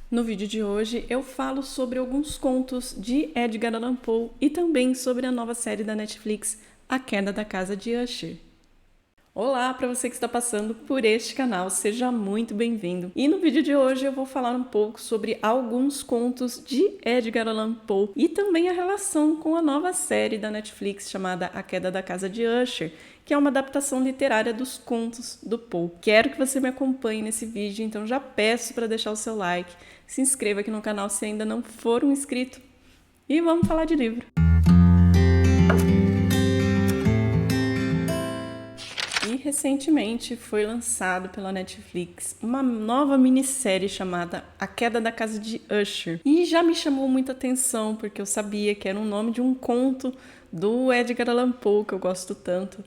No vídeo de hoje eu falo sobre alguns contos de Edgar Allan Poe e também sobre a nova série da Netflix, A Queda da Casa de Usher. Olá para você que está passando por este canal, seja muito bem-vindo. E no vídeo de hoje eu vou falar um pouco sobre alguns contos de Edgar Allan Poe e também a relação com a nova série da Netflix chamada A Queda da Casa de Usher, que é uma adaptação literária dos contos do Poe. Quero que você me acompanhe nesse vídeo, então já peço para deixar o seu like, se inscreva aqui no canal se ainda não for um inscrito e vamos falar de livro. E recentemente foi lançado pela Netflix uma nova minissérie chamada A Queda da Casa de Usher. E já me chamou muita atenção porque eu sabia que era um nome de um conto do Edgar Allan Poe, que eu gosto tanto.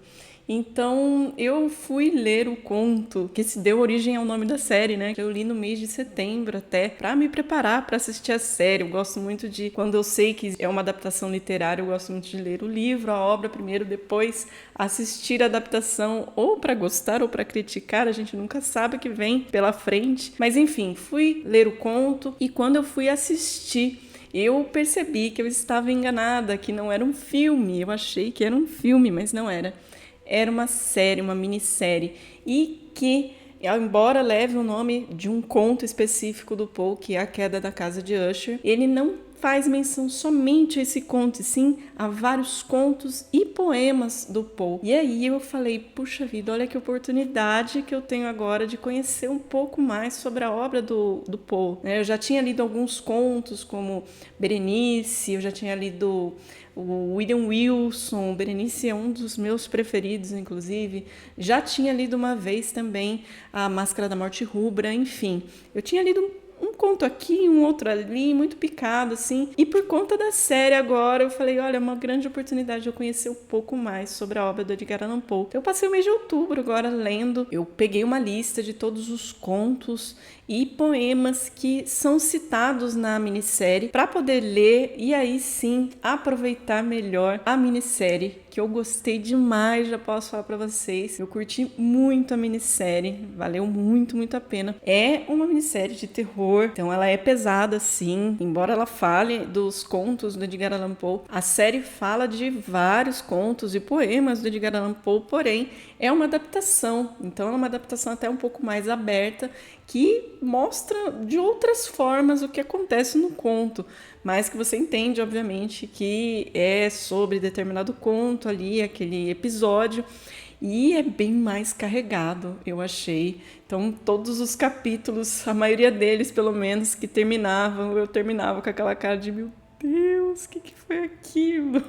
Então eu fui ler o conto que se deu origem ao nome da série, né? Eu li no mês de setembro até, para me preparar para assistir a série. Eu gosto muito de, quando eu sei que é uma adaptação literária, eu gosto muito de ler o livro, a obra primeiro, depois assistir a adaptação, ou para gostar ou para criticar, a gente nunca sabe o que vem pela frente. Mas enfim, fui ler o conto e quando eu fui assistir, eu percebi que eu estava enganada, que não era um filme. Eu achei que era um filme, mas não era. Era uma série, uma minissérie, e que, embora leve o nome de um conto específico do Poe, que é A Queda da Casa de Usher, ele não faz menção somente a esse conto, e sim a vários contos e poemas do Poe. E aí eu falei, puxa vida, olha que oportunidade que eu tenho agora de conhecer um pouco mais sobre a obra do Poe. Eu já tinha lido alguns contos, como Berenice, eu já tinha lido o William Wilson. Berenice é um dos meus preferidos, inclusive. Já tinha lido uma vez também A Máscara da Morte Rubra, enfim. Eu tinha lido um conto aqui, um outro ali, muito picado, assim. E por conta da série agora, eu falei, olha, é uma grande oportunidade de eu conhecer um pouco mais sobre a obra do Edgar Allan Poe. Então, eu passei o mês de outubro agora lendo. Eu peguei uma lista de todos os contos e poemas que são citados na minissérie para poder ler e aí sim aproveitar melhor a minissérie, que eu gostei demais, já posso falar para vocês. Eu curti muito a minissérie, valeu muito, muito a pena. É uma minissérie de terror, então ela é pesada sim, embora ela fale dos contos do Edgar Allan Poe. A série fala de vários contos e poemas do Edgar Allan Poe, porém é uma adaptação, então é uma adaptação até um pouco mais aberta, que mostra de outras formas o que acontece no conto, mas que você entende, obviamente, que é sobre determinado conto ali, aquele episódio, e é bem mais carregado, eu achei. Então, todos os capítulos, a maioria deles, pelo menos, que terminavam, eu terminava com aquela cara de meu Deus, o que foi aquilo?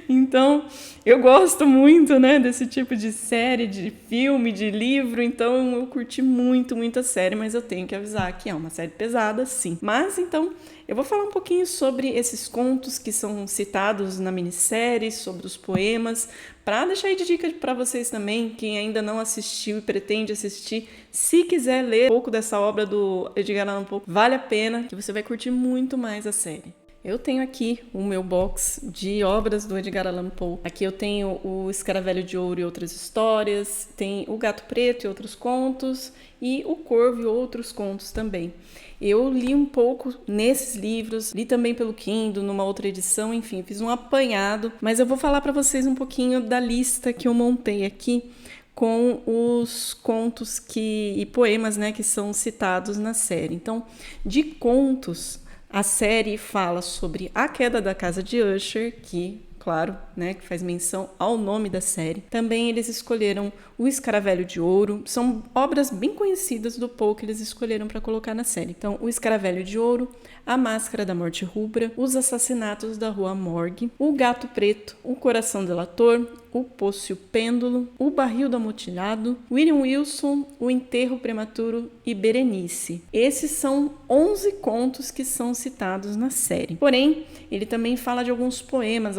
Então, eu gosto muito, né, desse tipo de série, de filme, de livro, então eu curti muito, muito a série, mas eu tenho que avisar que é uma série pesada, sim. Mas, então, eu vou falar um pouquinho sobre esses contos que são citados na minissérie, sobre os poemas, para deixar aí de dica para vocês também, quem ainda não assistiu e pretende assistir, se quiser ler um pouco dessa obra do Edgar Allan Poe, vale a pena, que você vai curtir muito mais a série. Eu tenho aqui o meu box de obras do Edgar Allan Poe. Aqui eu tenho o Escaravelho de Ouro e Outras Histórias, tem o Gato Preto e Outros Contos e o Corvo e Outros Contos também. Eu li um pouco nesses livros, li também pelo Kindle, numa outra edição, enfim, fiz um apanhado, mas eu vou falar para vocês um pouquinho da lista que eu montei aqui com os contos e poemas, né, que são citados na série. Então, de contos, a série fala sobre A Queda da Casa de Usher, que, claro, né, que faz menção ao nome da série. Também eles escolheram O Escaravelho de Ouro. São obras bem conhecidas do Poe que eles escolheram para colocar na série. Então, O Escaravelho de Ouro, A Máscara da Morte Rubra, Os Assassinatos da Rua Morgue, O Gato Preto, O Coração Delator, O Poço e o Pêndulo, O Barril do Amotinado, William Wilson, O Enterro Prematuro e Berenice. Esses são 11 contos que são citados na série. Porém, ele também fala de alguns poemas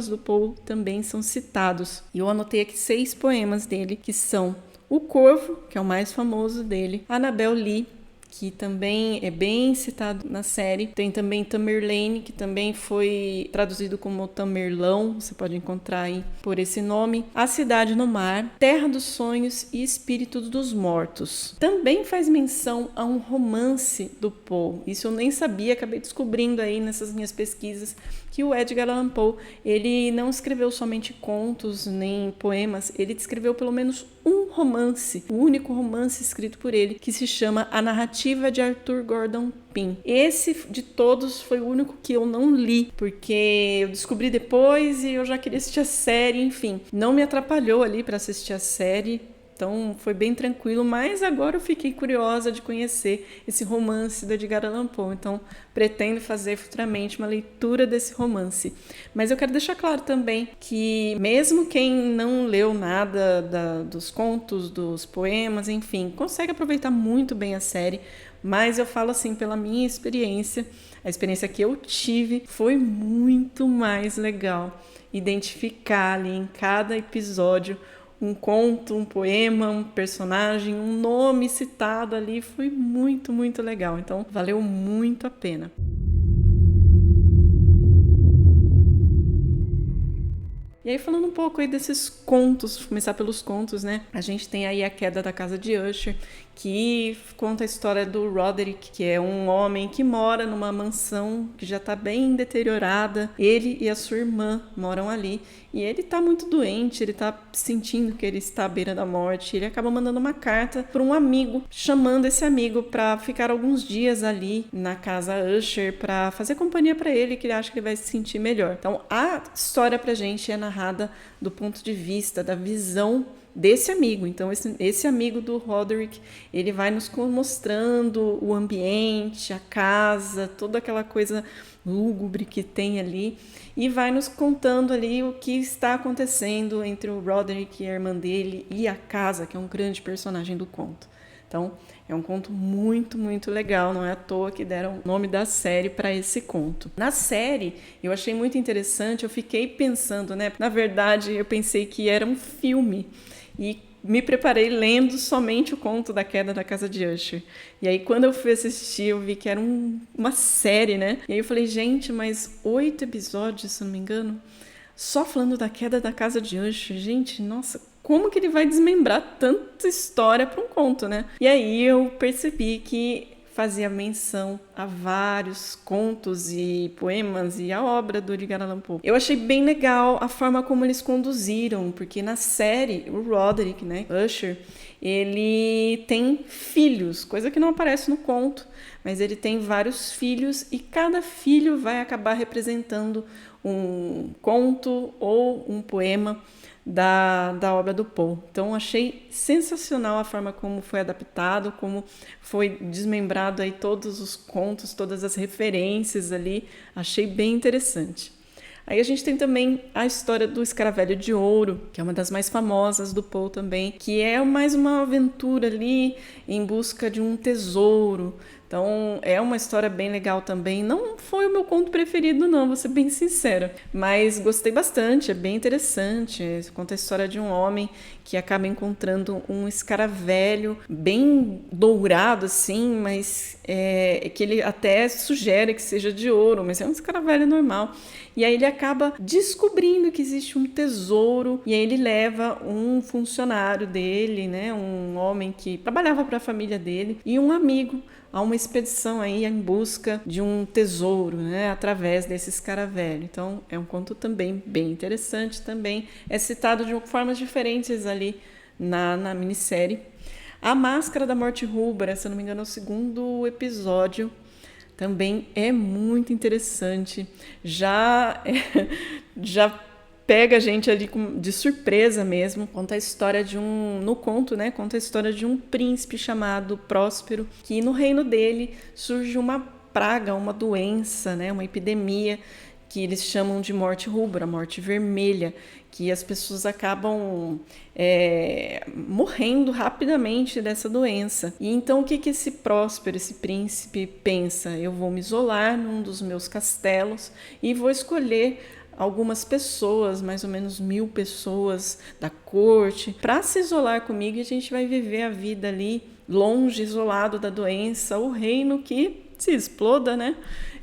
do Poe também são citados. E eu anotei aqui 6 poemas dele, que são O Corvo, que é o mais famoso dele, Annabel Lee, que também é bem citado na série. Tem também Tamerlane, que também foi traduzido como Tamerlão, você pode encontrar aí por esse nome. A Cidade no Mar, Terra dos Sonhos e Espíritos dos Mortos. Também faz menção a um romance do Poe. Isso eu nem sabia, acabei descobrindo aí nessas minhas pesquisas que o Edgar Allan Poe, ele não escreveu somente contos nem poemas, ele escreveu pelo menos um romance, o único romance escrito por ele, que se chama A Narrativa de Arthur Gordon Pym. Esse de todos foi o único que eu não li, porque eu descobri depois e eu já queria assistir a série, enfim. Não me atrapalhou ali para assistir a série, então foi bem tranquilo, mas agora eu fiquei curiosa de conhecer esse romance do Edgar Allan Poe, então pretendo fazer futuramente uma leitura desse romance. Mas eu quero deixar claro também que mesmo quem não leu nada dos contos, dos poemas, enfim, consegue aproveitar muito bem a série, mas eu falo assim pela minha experiência, a experiência que eu tive foi muito mais legal identificar ali em cada episódio um conto, um poema, um personagem, um nome citado ali, foi muito, muito legal. Então, valeu muito a pena. E aí, falando um pouco aí desses contos, começar pelos contos, né? A gente tem aí A Queda da Casa de Usher, que conta a história do Roderick, que é um homem que mora numa mansão que já está bem deteriorada. Ele e a sua irmã moram ali e ele está muito doente, ele está sentindo que ele está à beira da morte. Ele acaba mandando uma carta para um amigo, chamando esse amigo para ficar alguns dias ali na casa Usher para fazer companhia para ele, que ele acha que ele vai se sentir melhor. Então, a história pra gente é narrada do ponto de vista, da visão desse amigo. Então, esse amigo do Roderick, ele vai nos mostrando o ambiente, a casa, toda aquela coisa lúgubre que tem ali, e vai nos contando ali o que está acontecendo entre o Roderick e a irmã dele e a casa, que é um grande personagem do conto. Então, é um conto muito, muito legal, não é à toa que deram o nome da série para esse conto. Na série, eu achei muito interessante, eu fiquei pensando, né? Na verdade, eu pensei que era um filme e me preparei lendo somente o conto da Queda da Casa de Usher. E aí, quando eu fui assistir, eu vi que era uma série, né? E aí eu falei, gente, mas 8 episódios, se não me engano, só falando da Queda da Casa de Usher. Gente, nossa, como que ele vai desmembrar tanta história para um conto, né? E aí eu percebi que fazia menção a vários contos e poemas e a obra do Edgar Allan Poe. Eu achei bem legal a forma como eles conduziram, porque na série, o Roderick, né, Usher, ele tem filhos, coisa que não aparece no conto, mas ele tem vários filhos e cada filho vai acabar representando um conto ou um poema da obra do Poe. Então, achei sensacional a forma como foi adaptado, como foi desmembrado aí todos os contos, todas as referências ali. Achei bem interessante. Aí a gente tem também a história do Escaravelho de Ouro, que é uma das mais famosas do Poe também, que é mais uma aventura ali em busca de um tesouro. Então, é uma história bem legal também. Não foi o meu conto preferido, não, vou ser bem sincera. Mas gostei bastante, é bem interessante. Conta a história de um homem que acaba encontrando um escaravelho bem dourado, assim, mas que ele até sugere que seja de ouro, mas é um escaravelho normal. E aí ele acaba descobrindo que existe um tesouro, e aí ele leva um funcionário dele, né, um homem que trabalhava para a família dele, e um amigo a uma expedição aí em busca de um tesouro, né, através desse escaravelho. Então, é um conto também bem interessante, também é citado de formas diferentes ali na minissérie. A Máscara da Morte Rubra, se eu não me engano, é o segundo episódio, também é muito interessante. Já pega a gente ali de surpresa mesmo. Conta a história no conto, né? Conta a história de um príncipe chamado Próspero, que no reino dele surge uma praga, uma doença, né? Uma epidemia que eles chamam de morte rubra, morte vermelha, que as pessoas acabam morrendo rapidamente dessa doença. E então o que esse Próspero, esse príncipe, pensa? Eu vou me isolar num dos meus castelos e vou escolher algumas pessoas, mais ou menos 1000 pessoas da corte, para se isolar comigo, e a gente vai viver a vida ali longe, isolado da doença, o reino que se exploda, né?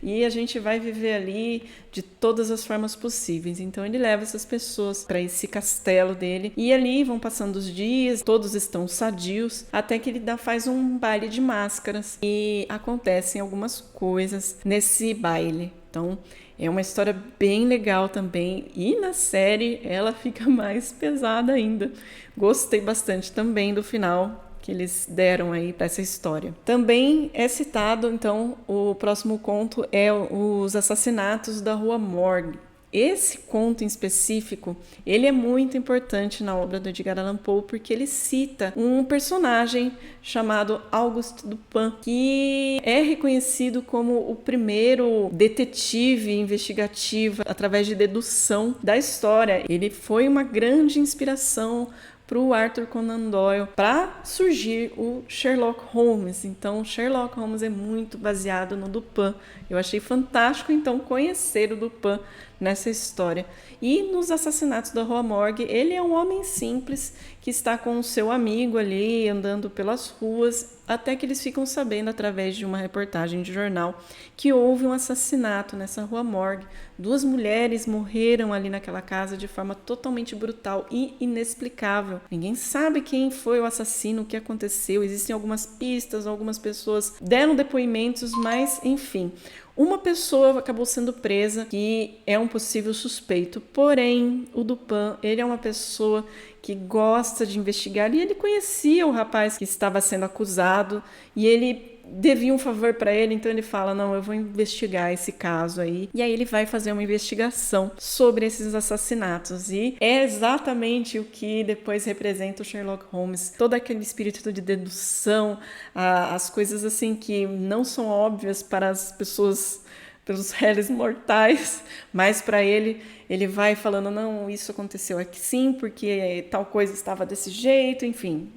E a gente vai viver ali de todas as formas possíveis. Então ele leva essas pessoas para esse castelo dele e ali vão passando os dias, todos estão sadios, até que ele faz um baile de máscaras e acontecem algumas coisas nesse baile. Então é uma história bem legal também, e na série ela fica mais pesada ainda. Gostei bastante também do final que eles deram aí para essa história. Também é citado, então, o próximo conto é Os Assassinatos da Rua Morgue. Esse conto em específico, ele é muito importante na obra do Edgar Allan Poe, porque ele cita um personagem chamado Auguste Dupin, que é reconhecido como o primeiro detetive investigativo através de dedução da história. Ele foi uma grande inspiração para o Arthur Conan Doyle, para surgir o Sherlock Holmes. Então, Sherlock Holmes é muito baseado no Dupin. Eu achei fantástico, então, conhecer o Dupin nessa história. E nos Assassinatos da Rua Morgue, ele é um homem simples que está com o seu amigo ali, andando pelas ruas, até que eles ficam sabendo, através de uma reportagem de jornal, que houve um assassinato nessa Rua Morgue. 2 mulheres morreram ali naquela casa de forma totalmente brutal e inexplicável. Ninguém sabe quem foi o assassino, o que aconteceu. Existem algumas pistas, algumas pessoas deram depoimentos, mas enfim. Uma pessoa acabou sendo presa, que é um possível suspeito. Porém, o Dupin, ele é uma pessoa que gosta de investigar e ele conhecia o rapaz que estava sendo acusado e ele devia um favor para ele, então ele fala, não, eu vou investigar esse caso aí. E aí ele vai fazer uma investigação sobre esses assassinatos e é exatamente o que depois representa o Sherlock Holmes. Todo aquele espírito de dedução, as coisas assim que não são óbvias para as pessoas, pelos réis mortais, mas para ele vai falando, não, isso aconteceu aqui sim, porque tal coisa estava desse jeito, enfim,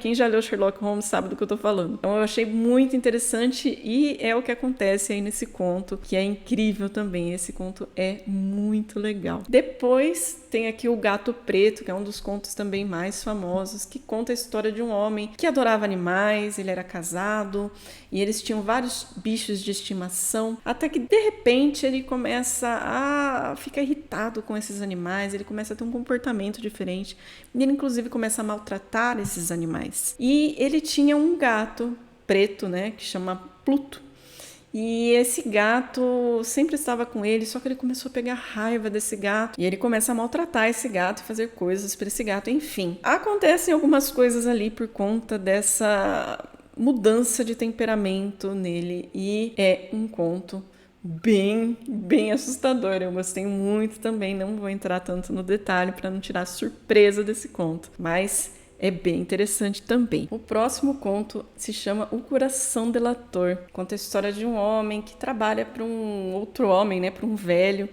quem já leu Sherlock Holmes sabe do que eu tô falando. Então eu achei muito interessante e é o que acontece aí nesse conto, que é incrível também, esse conto é muito legal. Depois tem aqui o Gato Preto, que é um dos contos também mais famosos, que conta a história de um homem que adorava animais, ele era casado e eles tinham vários bichos de estimação, até que de repente ele começa a ficar irritado com esses animais, ele começa a ter um comportamento diferente e ele inclusive começa a maltratar esses animais. E ele tinha um gato preto, né, que chama Pluto. E esse gato sempre estava com ele, só que ele começou a pegar raiva desse gato e ele começa a maltratar esse gato e fazer coisas para esse gato, enfim. Acontecem algumas coisas ali por conta dessa mudança de temperamento nele e é um conto bem assustador. Eu gostei muito também, não vou entrar tanto no detalhe para não tirar a surpresa desse conto, mas é bem interessante também. O próximo conto se chama O Coração Delator. Conta a história de um homem que trabalha para um outro homem, né, para um velho,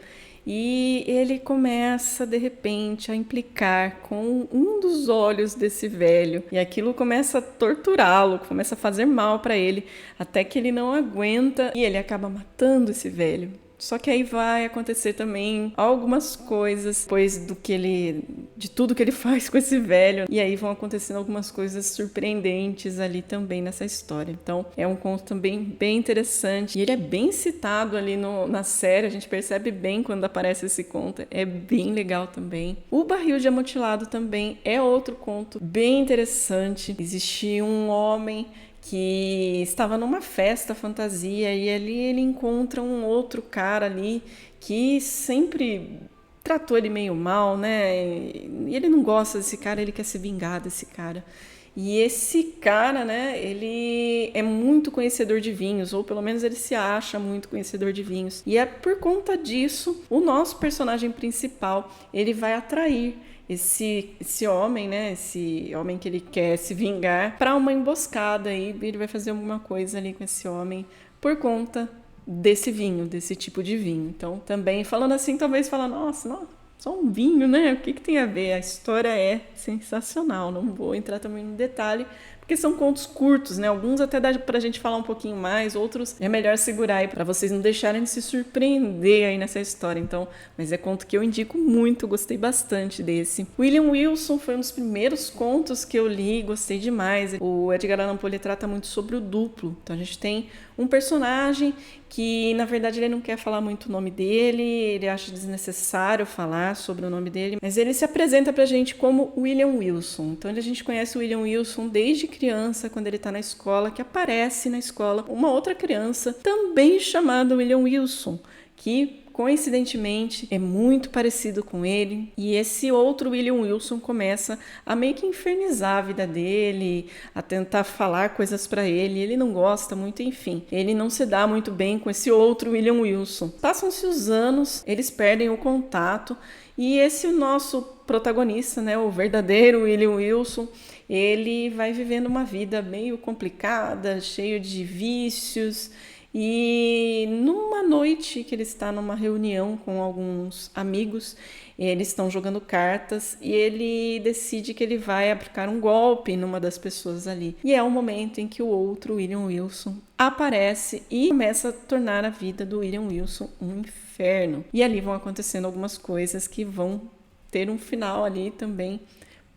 e ele começa de repente a implicar com um dos olhos desse velho e aquilo começa a torturá-lo, começa a fazer mal para ele, até que ele não aguenta e ele acaba matando esse velho. Só que aí vai acontecer também algumas coisas depois de tudo que ele faz com esse velho. E aí vão acontecendo algumas coisas surpreendentes ali também nessa história. Então é um conto também bem interessante. E ele é bem citado ali na série. A gente percebe bem quando aparece esse conto. É bem legal também. O Barril de Amotilado também é outro conto bem interessante. Existia um homem que estava numa festa fantasia e ali ele encontra um outro cara ali que sempre tratou ele meio mal, né? E ele não gosta desse cara, ele quer se vingar desse cara. E esse cara, né, ele é muito conhecedor de vinhos, ou pelo menos ele se acha muito conhecedor de vinhos. E é por conta disso, o nosso personagem principal, ele vai atrair esse homem, né, esse homem que ele quer se vingar, para uma emboscada, e ele vai fazer alguma coisa ali com esse homem por conta desse vinho, desse tipo de vinho. Então, também, falando assim, talvez fala, nossa, não, só um vinho, né? O que tem a ver? A história é sensacional, não vou entrar também no detalhe, porque são contos curtos, né? Alguns até dá pra gente falar um pouquinho mais, outros é melhor segurar aí pra vocês não deixarem de se surpreender aí nessa história. Então, mas é conto que eu indico muito, gostei bastante desse. William Wilson foi um dos primeiros contos que eu li, gostei demais. O Edgar Allan Poe trata muito sobre o duplo. Então a gente tem um personagem que, na verdade, ele não quer falar muito o nome dele, ele acha desnecessário falar sobre o nome dele, mas ele se apresenta pra gente como William Wilson. Então a gente conhece o William Wilson desde criança, quando ele tá na escola, que aparece na escola uma outra criança também chamada William Wilson, que coincidentemente é muito parecido com ele, e esse outro William Wilson começa a meio que infernizar a vida dele, a tentar falar coisas para ele não gosta muito, enfim, ele não se dá muito bem com esse outro William Wilson. Passam-se os anos, eles perdem o contato, e esse nosso protagonista, né, o verdadeiro William Wilson, ele vai vivendo uma vida meio complicada, cheio de vícios. E numa noite que ele está numa reunião com alguns amigos, eles estão jogando cartas e ele decide que ele vai aplicar um golpe numa das pessoas ali. E é o momento em que o outro William Wilson aparece e começa a tornar a vida do William Wilson um inferno. E ali vão acontecendo algumas coisas que vão ter um final ali também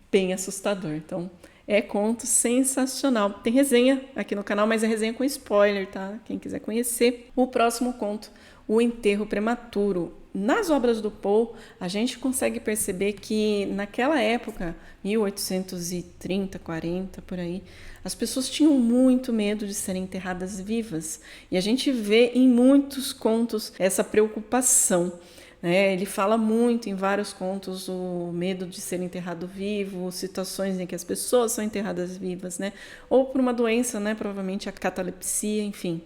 bem assustador. Então, é conto sensacional. Tem resenha aqui no canal, mas é resenha com spoiler, tá? Quem quiser conhecer. O próximo conto, O Enterro Prematuro. Nas obras do Poe, a gente consegue perceber que naquela época, 1830, 40, por aí, as pessoas tinham muito medo de serem enterradas vivas. E a gente vê em muitos contos essa preocupação. Ele fala muito em vários contos o medo de ser enterrado vivo, situações em que as pessoas são enterradas vivas, né? Ou por uma doença, né? Provavelmente a catalepsia, enfim.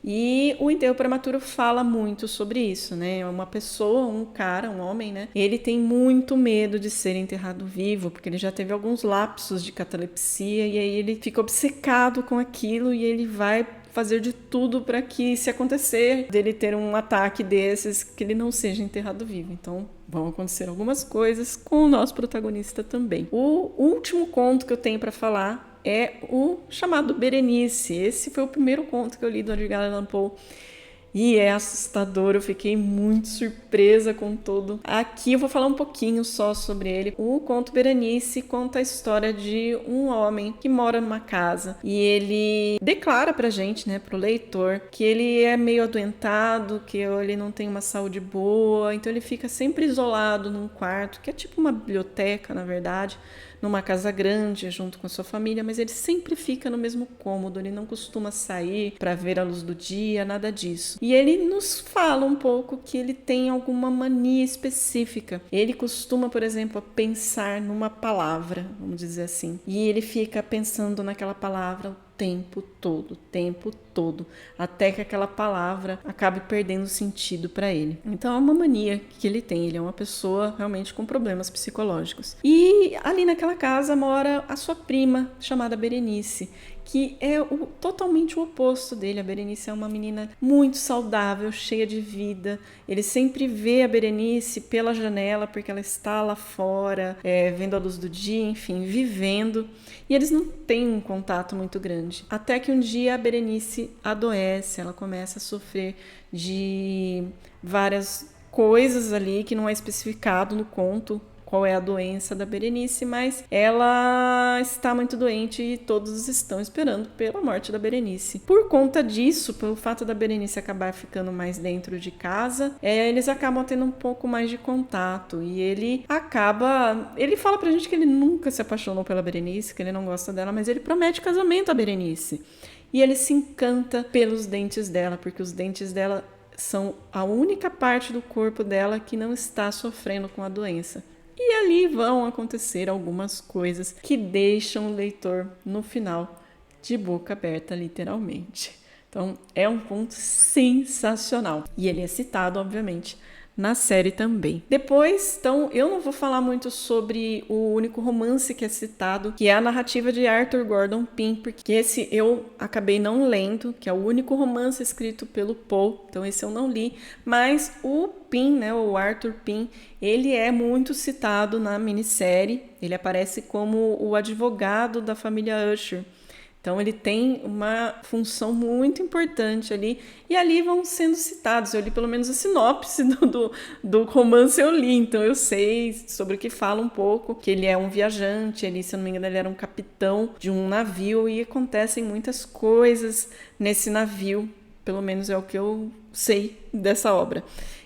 E o enterro prematuro fala muito sobre isso, né? Uma pessoa, um cara, um homem, né? Ele tem muito medo de ser enterrado vivo, porque ele já teve alguns lapsos de catalepsia e aí ele fica obcecado com aquilo e ele vai fazer de tudo para que, se acontecer dele ter um ataque desses, que ele não seja enterrado vivo. Então, vão acontecer algumas coisas com o nosso protagonista também. O último conto que eu tenho para falar é o chamado Berenice. Esse foi o primeiro conto que eu li do Edgar Allan Poe. E é assustador, eu fiquei muito surpresa com tudo. Aqui eu vou falar um pouquinho só sobre ele. O conto Berenice conta a história de um homem que mora numa casa e ele declara pra gente, né, pro leitor, que ele é meio adoentado, que ele não tem uma saúde boa, então ele fica sempre isolado num quarto, que é tipo uma biblioteca, na verdade, numa casa grande, junto com a sua família, mas ele sempre fica no mesmo cômodo, ele não costuma sair para ver a luz do dia, nada disso. E ele nos fala um pouco que ele tem alguma mania específica. Ele costuma, por exemplo, pensar numa palavra, vamos dizer assim, e ele fica pensando naquela palavra o tempo todo, até que aquela palavra acabe perdendo sentido para ele. Então é uma mania que ele tem, ele é uma pessoa realmente com problemas psicológicos. E ali naquela casa mora a sua prima, chamada Berenice, que é totalmente o oposto dele. A Berenice é uma menina muito saudável, cheia de vida. Ele sempre vê a Berenice pela janela, porque ela está lá fora, vendo a luz do dia, enfim, vivendo. E eles não têm um contato muito grande. Até que um dia a Berenice adoece, ela começa a sofrer de várias coisas ali que não é especificado no conto qual é a doença da Berenice, mas ela está muito doente e todos estão esperando pela morte da Berenice. Por conta disso, pelo fato da Berenice acabar ficando mais dentro de casa, eles acabam tendo um pouco mais de contato e ele fala pra gente que ele nunca se apaixonou pela Berenice, que ele não gosta dela, mas ele promete casamento à Berenice. E ele se encanta pelos dentes dela, porque os dentes dela são a única parte do corpo dela que não está sofrendo com a doença. E ali vão acontecer algumas coisas que deixam o leitor, no final, de boca aberta, literalmente. Então, é um conto sensacional. E ele é citado, obviamente, na série também. Depois, então, eu não vou falar muito sobre o único romance que é citado, que é a narrativa de Arthur Gordon Pym, porque esse eu acabei não lendo, que é o único romance escrito pelo Poe, então esse eu não li, mas o Pym, né, o Arthur Pym, ele é muito citado na minissérie, ele aparece como o advogado da família Usher. Então ele tem uma função muito importante ali, e ali vão sendo citados. Eu li pelo menos a sinopse do romance, eu li, então eu sei sobre o que fala um pouco, que ele é um viajante, ali, se eu não me engano, ele era um capitão de um navio, e acontecem muitas coisas nesse navio, pelo menos é o que eu sei dessa obra.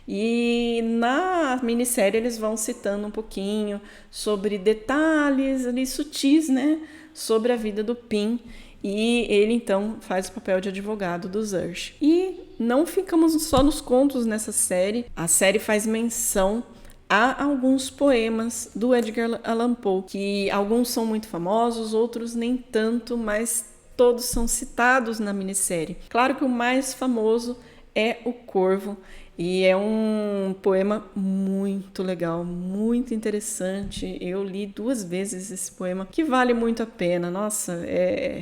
E na minissérie eles vão citando um pouquinho sobre detalhes ali sutis, né, sobre a vida do Pym, e ele então faz o papel de advogado dos Ursh. E não ficamos só nos contos nessa série, a série faz menção a alguns poemas do Edgar Allan Poe, que alguns são muito famosos, outros nem tanto, mas todos são citados na minissérie. Claro que o mais famoso é O Corvo, e é um poema muito legal, muito interessante. Eu li 2 vezes esse poema, que vale muito a pena. Nossa,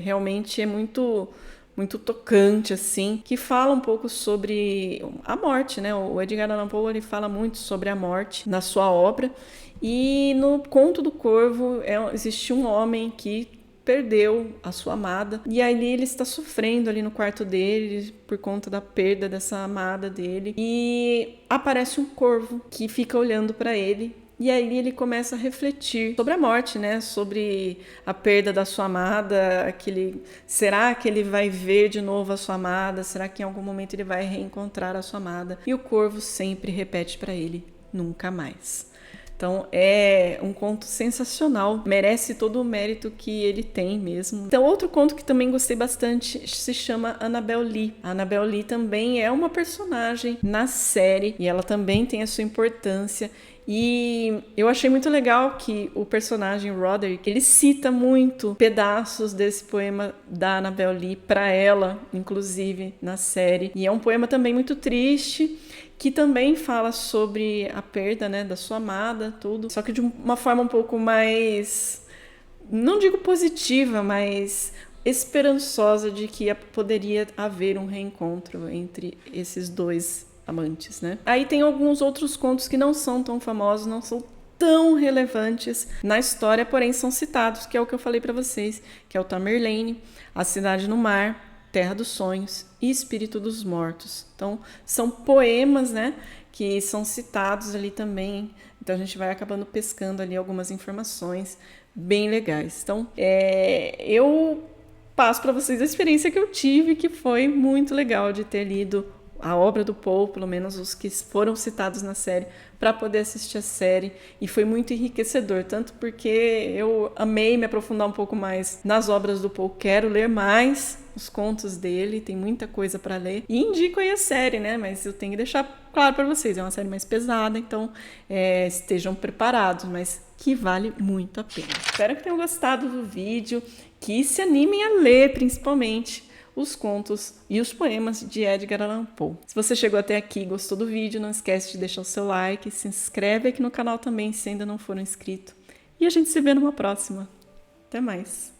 realmente é muito tocante, assim, que fala um pouco sobre a morte, né? O Edgar Allan Poe, ele fala muito sobre a morte na sua obra. E no Conto do Corvo existe um homem que perdeu a sua amada, e aí ele está sofrendo ali no quarto dele por conta da perda dessa amada dele, e aparece um corvo que fica olhando para ele. E aí ele começa a refletir sobre a morte, né? Sobre a perda da sua amada, será que ele vai ver de novo a sua amada? Será que em algum momento ele vai reencontrar a sua amada? E o corvo sempre repete para ele: nunca mais. Então é um conto sensacional, merece todo o mérito que ele tem mesmo. Então outro conto que também gostei bastante se chama Annabel Lee. A Annabel Lee também é uma personagem na série e ela também tem a sua importância. E eu achei muito legal que o personagem Roderick, ele cita muito pedaços desse poema da Annabel Lee para ela, inclusive na série. E é um poema também muito triste, que também fala sobre a perda, né, da sua amada, tudo. Só que de uma forma um pouco mais, não digo positiva, mas esperançosa de que poderia haver um reencontro entre esses dois amantes, né? Aí tem alguns outros contos que não são tão famosos, não são tão relevantes na história, porém são citados, que é o que eu falei para vocês, que é o Tamerlane, A Cidade no Mar, Terra dos Sonhos e Espírito dos Mortos. Então, são poemas, né, que são citados ali também. Então, a gente vai acabando pescando ali algumas informações bem legais. Então, eu passo para vocês a experiência que eu tive, que foi muito legal de ter lido a obra do Poe, pelo menos os que foram citados na série, para poder assistir a série, e foi muito enriquecedor, tanto porque eu amei me aprofundar um pouco mais nas obras do Poe, quero ler mais os contos dele, tem muita coisa para ler, e indico aí a série, né, mas eu tenho que deixar claro para vocês, é uma série mais pesada, então estejam preparados, mas que vale muito a pena. Espero que tenham gostado do vídeo, que se animem a ler, principalmente os contos e os poemas de Edgar Allan Poe. Se você chegou até aqui e gostou do vídeo, não esquece de deixar o seu like, se inscreve aqui no canal também se ainda não for inscrito. E a gente se vê numa próxima. Até mais!